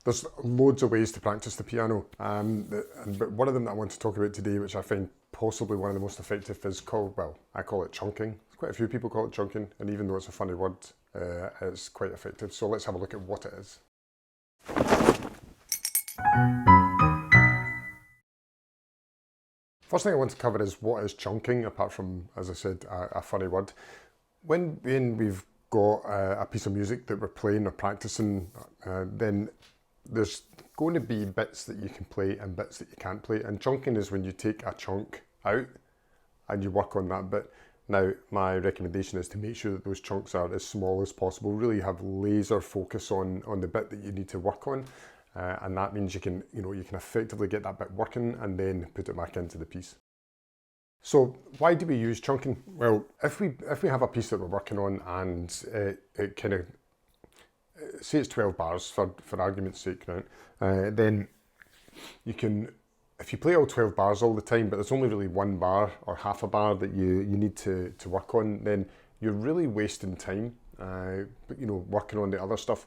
There's loads of ways to practice the piano, but one of them that I want to talk about today, which I find possibly one of the most effective, is called, well, I call it chunking. Quite a few people call it chunking, and even though it's a funny word, it's quite effective. So let's have a look at what it is. First thing I want to cover is what is chunking, apart from, as I said, a funny word. When we've got a piece of music that we're playing or practicing, then there's going to be bits that you can play and bits that you can't play. And chunking is when you take a chunk out and you work on that bit. Now, my recommendation is to make sure that those chunks are as small as possible. Really have laser focus on the bit that you need to work on. And that means you can effectively get that bit working and then put it back into the piece. So why do we use chunking? Well, if we have a piece that we're working on and it kind of, say it's 12 bars for argument's sake, right? Then you can, if you play all 12 bars all the time, but there's only really one bar or half a bar that you need to work on, then you're really wasting time, working on the other stuff.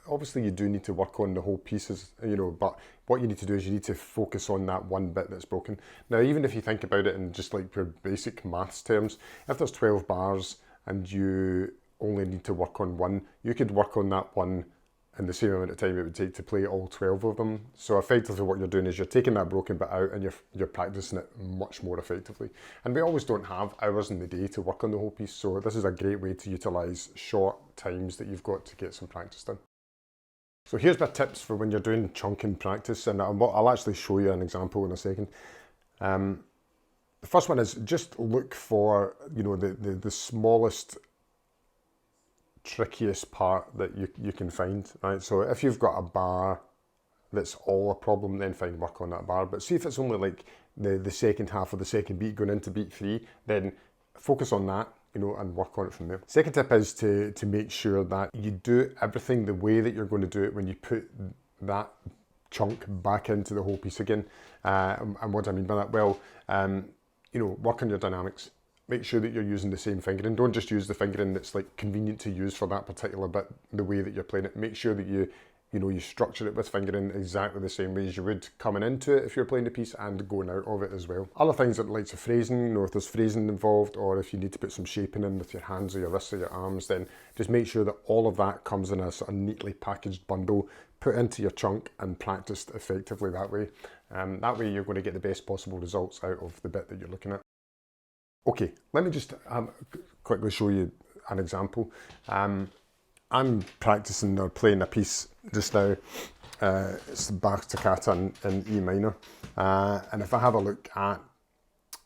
Obviously you do need to work on the whole pieces, but what you need to do is you need to focus on that one bit that's broken. Now, even if you think about it in just like your basic maths terms, if there's 12 bars and you only need to work on one, you could work on that one in the same amount of time it would take to play all 12 of them. So effectively what you're doing is you're taking that broken bit out and you're practicing it much more effectively. And we always don't have hours in the day to work on the whole piece, so this is a great way to utilise short times that you've got to get some practice done. So here's my tips for when you're doing chunking practice, and I'll actually show you an example in a second. The first one is just look for the smallest, trickiest part that you can find, right? So if you've got a bar that's all a problem, then fine, work on that bar. But see if it's only like the second half of the second beat going into beat 3, then focus on that, and work on it from there. Second tip is to make sure that you do everything the way that you're going to do it when you put that chunk back into the whole piece again. And what do I mean by that? Well, work on your dynamics. Make sure that you're using the same fingering. Don't just use the fingering that's like convenient to use for that particular bit, the way that you're playing it. Make sure that you structure it with fingering exactly the same way as you would coming into it if you're playing the piece and going out of it as well. Other things that likes of phrasing, if there's phrasing involved, or if you need to put some shaping in with your hands or your wrists or your arms, then just make sure that all of that comes in a sort of neatly packaged bundle, put into your chunk and practiced effectively that way. That way you're going to get the best possible results out of the bit that you're looking at. Okay, let me just quickly show you an example. I'm practicing or playing a piece just now. It's the Bach Toccata in E minor. And if I have a look at,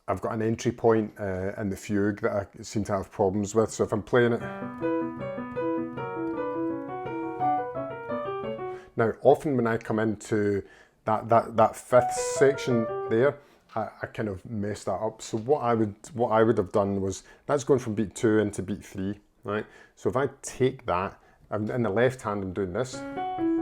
I've got an entry point in the fugue that I seem to have problems with. So if I'm playing it. Now, often when I come into that fifth section there, I kind of messed that up. So what I would have done was, that's going from beat 2 into beat 3, right? So if I take that, I'm in the left hand, I'm doing this. And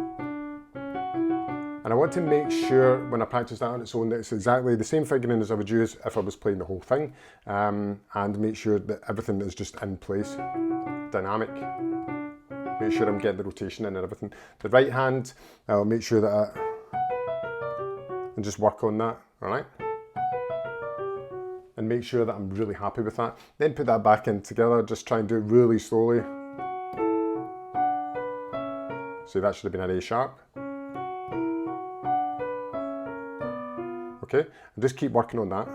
I want to make sure when I practice that on its own that it's exactly the same fingering as I would use if I was playing the whole thing, and make sure that everything is just in place, dynamic. Make sure I'm getting the rotation in and everything. The right hand, I'll make sure that and just work on that, all right? And make sure that I'm really happy with that. Then put that back in together, just try and do it really slowly. So that should have been an A sharp. Okay, and just keep working on that.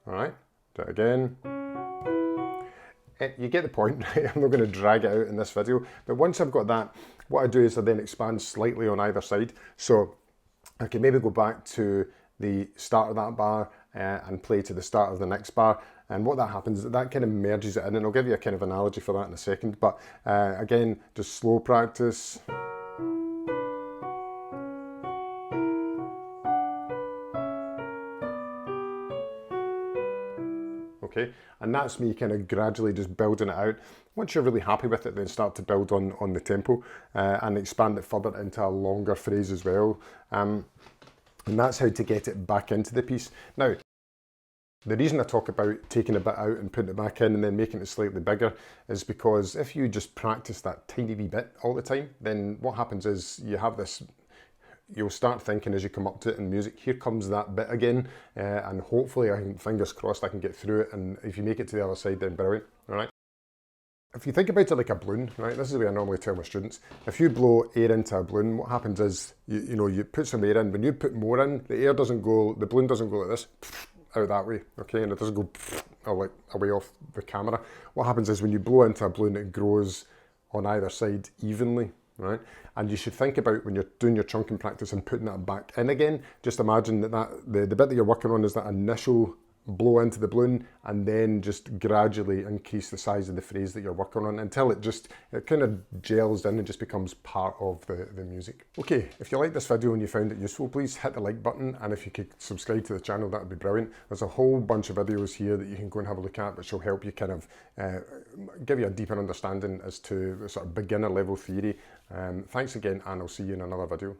All right, do it again. You get the point, right? I'm not going to drag it out in this video, but once I've got that, what I do is I then expand slightly on either side. So I can maybe go back to the start of that bar and play to the start of the next bar, and what that happens is that kind of merges it in, and I'll give you a kind of analogy for that in a second, but again, just slow practice. Okay, and that's me kind of gradually just building it out. Once you're really happy with it, then start to build on the tempo and expand it further into a longer phrase as well. And that's how to get it back into the piece. Now, The reason I talk about taking a bit out and putting it back in and then making it slightly bigger is because if you just practice that tiny wee bit all the time, then what happens is you have this, you'll start thinking as you come up to it in music, here comes that bit again, and hopefully, fingers crossed, I can get through it, and if you make it to the other side, then brilliant, all right? If you think about it like a balloon, right, this is the way I normally tell my students, if you blow air into a balloon, what happens is, you put some air in, when you put more in, the air doesn't go, the balloon doesn't go like this, out that way, okay, and it doesn't go like away off the camera. What happens is when you blow into a balloon, it grows on either side evenly, right? And you should think about when you're doing your chunking practice and putting that back in again, just imagine that the bit that you're working on is that initial blow into the balloon, and then just gradually increase the size of the phrase that you're working on until it kind of gels in and just becomes part of the music. Okay, if you like this video and you found it useful, please hit the like button, and if you could subscribe to the channel, that would be brilliant. There's a whole bunch of videos here that you can go and have a look at, which will help you kind of give you a deeper understanding as to the sort of beginner level theory. Thanks again, and I'll see you in another video.